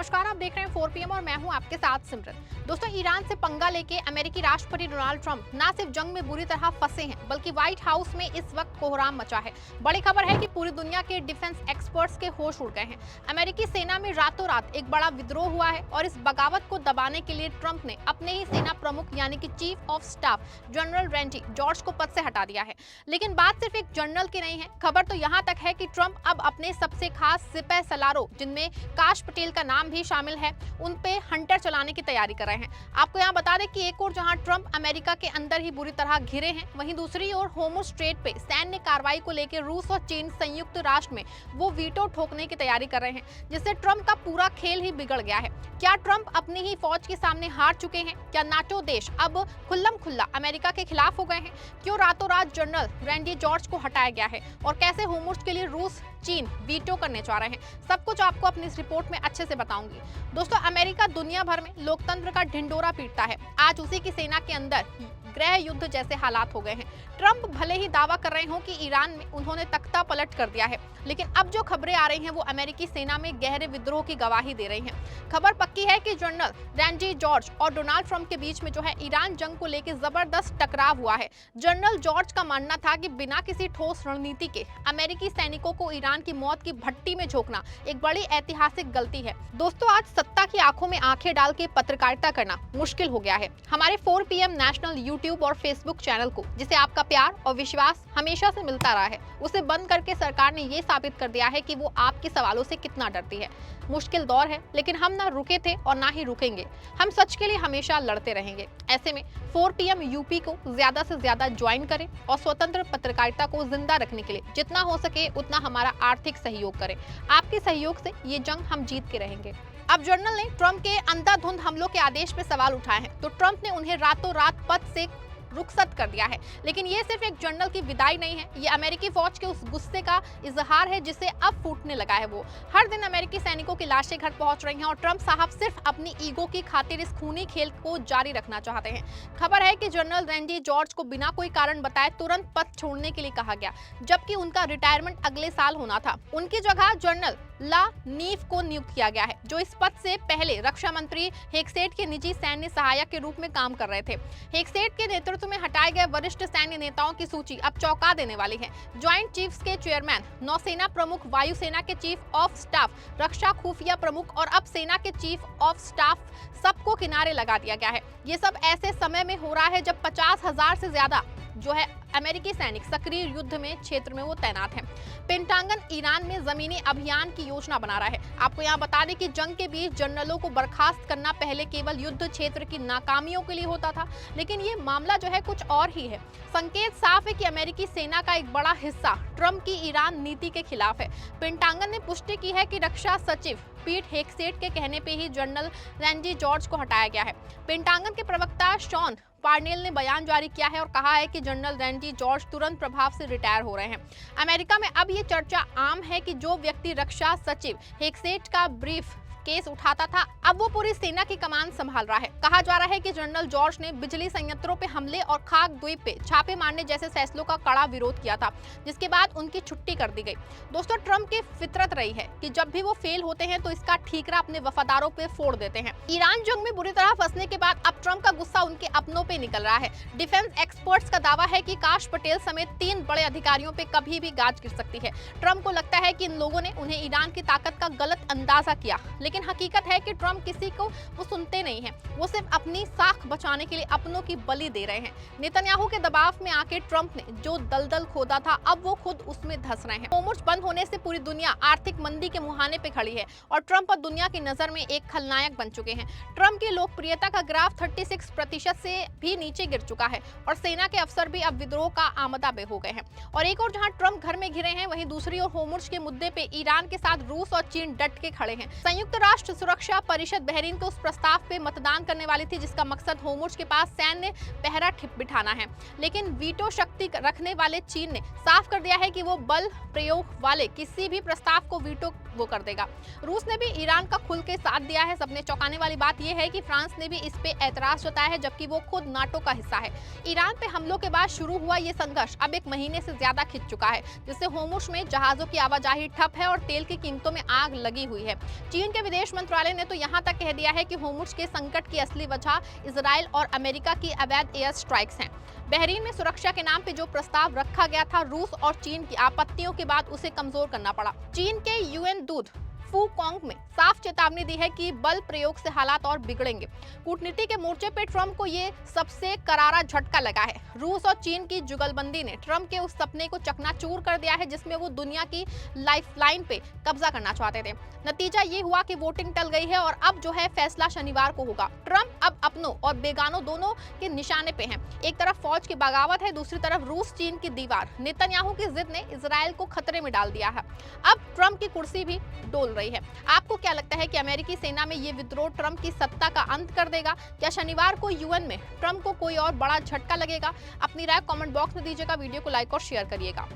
नमस्कार, आप देख रहे हैं 4 PM और मैं हूं आपके साथ सिमरन। दोस्तों, ईरान से पंगा लेके अमेरिकी राष्ट्रपति डोनाल्ड ट्रंप ना सिर्फ जंग में बुरी तरह फंसे हैं, बल्कि व्हाइट हाउस में इस वक्त कोहराम मचा है। बड़ी खबर है कि पूरी दुनिया के डिफेंस एक्सपर्ट्स के होश उड़ गए हैं। अमेरिकी सेना में रातों रात एक बड़ा विद्रोह हुआ है और इस बगावत को दबाने के लिए ट्रंप ने अपने ही सेना प्रमुख यानी कि chief of staff general Randy George को पद से हटा दिया है। लेकिन बात सिर्फ एक जनरल की नहीं है, खबर तो यहाँ तक है कि ट्रंप अब अपने सबसे खास सिपह सलारों, जिनमें काश पटेल का नाम भी शामिल है, उन पे हंटर चलाने की तैयारी कर रहे हैं। आपको यहाँ बता दें कि एक ओर जहां ट्रंप अमेरिका के अंदर ही बुरी तरह घिरे हैं, वहीं दूसरी ओर होर्मुज़ स्ट्रेट पे सैन्य कार्रवाई को लेकर रूस और चीन संयुक्त राष्ट्र में वो वीटो ठोकने की तैयारी कर रहे हैं, जिससे ट्रंप का पूरा खेल ही बिगड़ गया है। क्या ट्रंप अपनी ही फौज के सामने हार चुके हैं? क्या नाटो देश अब खुल्लम खुल्ला अमेरिका के खिलाफ हो गए हैं? क्यों रातों रात जनरल रैंडी जॉर्ज को हटाया गया है और कैसे होर्मुज़ के लिए रूस चीन वीटो करने जा रहे हैं? सब कुछ आपको अपनी इस रिपोर्ट में अच्छे से बताऊंगी। दोस्तों, अमेरिका दुनिया भर में लोकतंत्र का ढिंडोरा पीटता है। आज उसी की सेना के अंदर गृह युद्ध जैसे हालात हो गए हैं। ट्रंप भले ही दावा कर रहे हों कि ईरान में उन्होंने तख्ता पलट कर दिया है, लेकिन अब जो खबरें आ रही हैं वो अमेरिकी सेना में गहरे विद्रोह की गवाही दे रही हैं। खबर पक्की है कि जनरल रैंडी जॉर्ज और डोनाल्ड ट्रंप के बीच में जो है ईरान जंग को लेकर जबरदस्त टकराव हुआ है। जनरल जॉर्ज का मानना था कि बिना किसी ठोस रणनीति के अमेरिकी सैनिकों को ईरान की मौत की भट्टी में झोंकना एक बड़ी ऐतिहासिक गलती है। दोस्तों, आज सत्ता की आंखों में आंखें डाल के पत्रकारिता करना मुश्किल हो गया है। हमारे 4 PM नेशनल यूट्यूब और फेसबुक चैनल को, जिसे आपका प्यार और विश्वास हमेशा से मिलता रहा है, उसे बंद करके सरकार ने ये साबित कर दिया है कि वो आपके सवालों से कितना डरती है। मुश्किल दौर है, लेकिन हम ना रुके थे और ना ही रुकेंगे। हम सच के लिए हमेशा लड़ते रहेंगे। ऐसे में 4 PM यूपी को ज्यादा से ज्यादा ज्वाइन करें और स्वतंत्र पत्रकारिता को जिंदा रखने के लिए जितना हो सके उतना हमारा आर्थिक सहयोग करें। आपके सहयोग से ये जंग हम जीत के रहेंगे। अब जनरल ने ट्रंप के अंधाधुंध हमलों के आदेश पे सवाल उठाए हैं, तो ट्रंप ने उन्हें रातों रात पद से रुखसत कर दिया है। लेकिन ये सिर्फ एक जनरल की विदाई नहीं है, ये अमेरिकी फौज के उस गुस्से का इजहार है जिसे अब फूटने लगा है। वो हर दिन अमेरिकी सैनिकों की लाशें घर पहुंच रही हैं और ट्रंप साहब सिर्फ अपनी ईगो की खातिर इस खूनी खेल को जारी रखना चाहते हैं। खबर है कि जनरल रैंडी जॉर्ज को बिना कोई कारण बताए तुरंत पद छोड़ने के लिए कहा गया, जबकि उनका रिटायरमेंट अगले साल होना था। उनकी जगह जनरल ला नीफ को नियुक्त किया गया है, जो इस पद से पहले रक्षा मंत्री हेगसेट के निजी सैन्य सहायक के रूप में काम कर रहे थे। हेगसेट के नेतृत्व में हटाए गए वरिष्ठ सैन्य नेताओं की सूची अब चौंका देने वाली है। ज्वाइंट चीफ्स के चेयरमैन, नौसेना प्रमुख, वायुसेना के चीफ ऑफ स्टाफ, रक्षा खुफिया प्रमुख और अब सेना के चीफ ऑफ स्टाफ, सबको किनारे लगा दिया गया है। ये सब ऐसे समय में हो रहा है जब 50,000 से ज्यादा जो है अमेरिकी सैनिक सक्रिय युद्ध में क्षेत्र में वो तैनात हैं। पेंटागन ईरान में जमीनी अभियान की योजना बना रहा है। आपको यहाँ बता दें कि जंग के बीच जनरलों को बर्खास्त करना पहले केवल युद्ध क्षेत्र की नाकामियों के लिए होता था, लेकिन ये मामला जो है कुछ और ही है। संकेत साफ है कि अमेरिकी सेना का एक बड़ा हिस्सा ट्रंप की ईरान नीति के खिलाफ है। पेंटागन ने पुष्टि की है कि रक्षा सचिव पीट हेगसेट के कहने पे ही जनरल रैंडी जॉर्ज को हटाया गया है। पेंटागन के प्रवक्ता शॉन पार्नेल ने बयान जारी किया है और कहा है कि जनरल रैंडी जॉर्ज तुरंत प्रभाव से रिटायर हो रहे हैं। अमेरिका में अब ये चर्चा आम है कि जो व्यक्ति रक्षा सचिव हेगसेट का ब्रीफ केस उठाता था, अब वो पूरी सेना की कमान संभाल रहा है। कहा जा रहा है कि जनरल जॉर्ज ने बिजली संयंत्रों पे हमले और खाक द्वीप पे छापे मारने जैसे फैसलों का कड़ा विरोध किया था, जिसके बाद उनकी छुट्टी कर दी गई। दोस्तों, ट्रंप की फितरत रही है कि जब भी वो फेल होते हैं तो इसका ठीकरा अपने वफादारों पे फोड़ देते हैं। ईरान जंग में बुरी तरह फंसने के बाद अब ट्रंप का गुस्सा उनके अपनों पे निकल रहा है। डिफेंस एक्सपर्ट्स का दावा है कि काश पटेल समेत 3 बड़े अधिकारियों पे कभी भी गाज गिर सकती है। ट्रंप को लगता है कि इन लोगों ने उन्हें ईरान की ताकत का गलत अंदाजा किया, लेकिन हकीकत है कि ट्रंप किसी को वो सुनते नहीं हैं। वो सिर्फ अपनी साख बचाने के लिए अपनों की बलि दे रहे हैं। नेतन्याहू के दबाव में आके ट्रंप ने जो दलदल खोदा था, अब वो खुद उसमें धंस रहे हैं। होर्मुज़ बंद होने से पूरी दुनिया आर्थिक मंदी के मुहाने पे खड़ी है और ट्रंप और दुनिया की नजर में एक खलनायक बन चुके हैं। ट्रंप की लोकप्रियता का ग्राफ 36% से भी नीचे गिर चुका है और सेना के अफसर भी अब विद्रोह का आमदा हो गए हैं। और एक और जहां ट्रंप घर में घिरे हैं, वहीं दूसरी ओर होर्मुज़ के मुद्दे पे ईरान के साथ रूस और चीन डट के खड़े हैं। संयुक्त राष्ट्र सुरक्षा परिषद बहरीन को उस प्रस्ताव पे मतदान करने वाली थी जिसका मकसद होर्मुज़ के पास सैन्य पहरा बिठाना है, लेकिन वीटो शक्ति रखने वाले चीन ने साफ कर दिया है कि वो बल प्रयोग वाले किसी भी प्रस्ताव को वीटो वो कर देगा। रूस ने भी ईरान का खुल के साथ दिया है। सबने चौंकाने वाली बात यह है कि फ्रांस ने भी इस पे ऐतराज जताया है, जबकि वो खुद नाटो का हिस्सा है। ईरान पे हमलों के बाद शुरू हुआ ये संघर्ष अब 1 महीने से ज्यादा खिंच चुका है, जिससे होर्मुज़ में जहाजों की आवाजाही ठप है और तेल की कीमतों में आग लगी हुई है। चीन के विदेश मंत्रालय ने तो यहां तक कह दिया है कि होर्मुज के संकट की असली वजह इजराइल और अमेरिका की अवैध एयर स्ट्राइक्स हैं। बहरीन में सुरक्षा के नाम पे जो प्रस्ताव रखा गया था, रूस और चीन की आपत्तियों के बाद उसे कमजोर करना पड़ा। चीन के यूएन दूत फू कॉन्ग में साफ चेतावनी दी है कि बल प्रयोग से हालात और बिगड़ेंगे। कूटनीति के मोर्चे पे ट्रंप को ये सबसे करारा झटका लगा है। रूस और चीन की जुगलबंदी ने ट्रंप के उस सपने को चकनाचूर कर दिया है जिसमें वो दुनिया की लाइफलाइन पे कब्जा करना चाहते थे। नतीजा ये हुआ कि वोटिंग टल गई है और अब जो है फैसला शनिवार को होगा। ट्रंप अब अपनों और बेगानों दोनों के निशाने पे हैं। एक तरफ फौज की बगावत है, दूसरी तरफ रूस चीन की दीवार। नेतन्याहू की जिद ने इजराइल को खतरे में डाल दिया है। अब ट्रंप की कुर्सी भी डोल रही है। आपको क्या लगता है कि अमेरिकी सेना में ये विद्रोह ट्रंप की सत्ता का अंत कर देगा? क्या शनिवार को यूएन में ट्रंप को कोई और बड़ा झटका लगेगा? अपनी राय कमेंट बॉक्स में दीजिएगा। वीडियो को लाइक और शेयर करिएगा।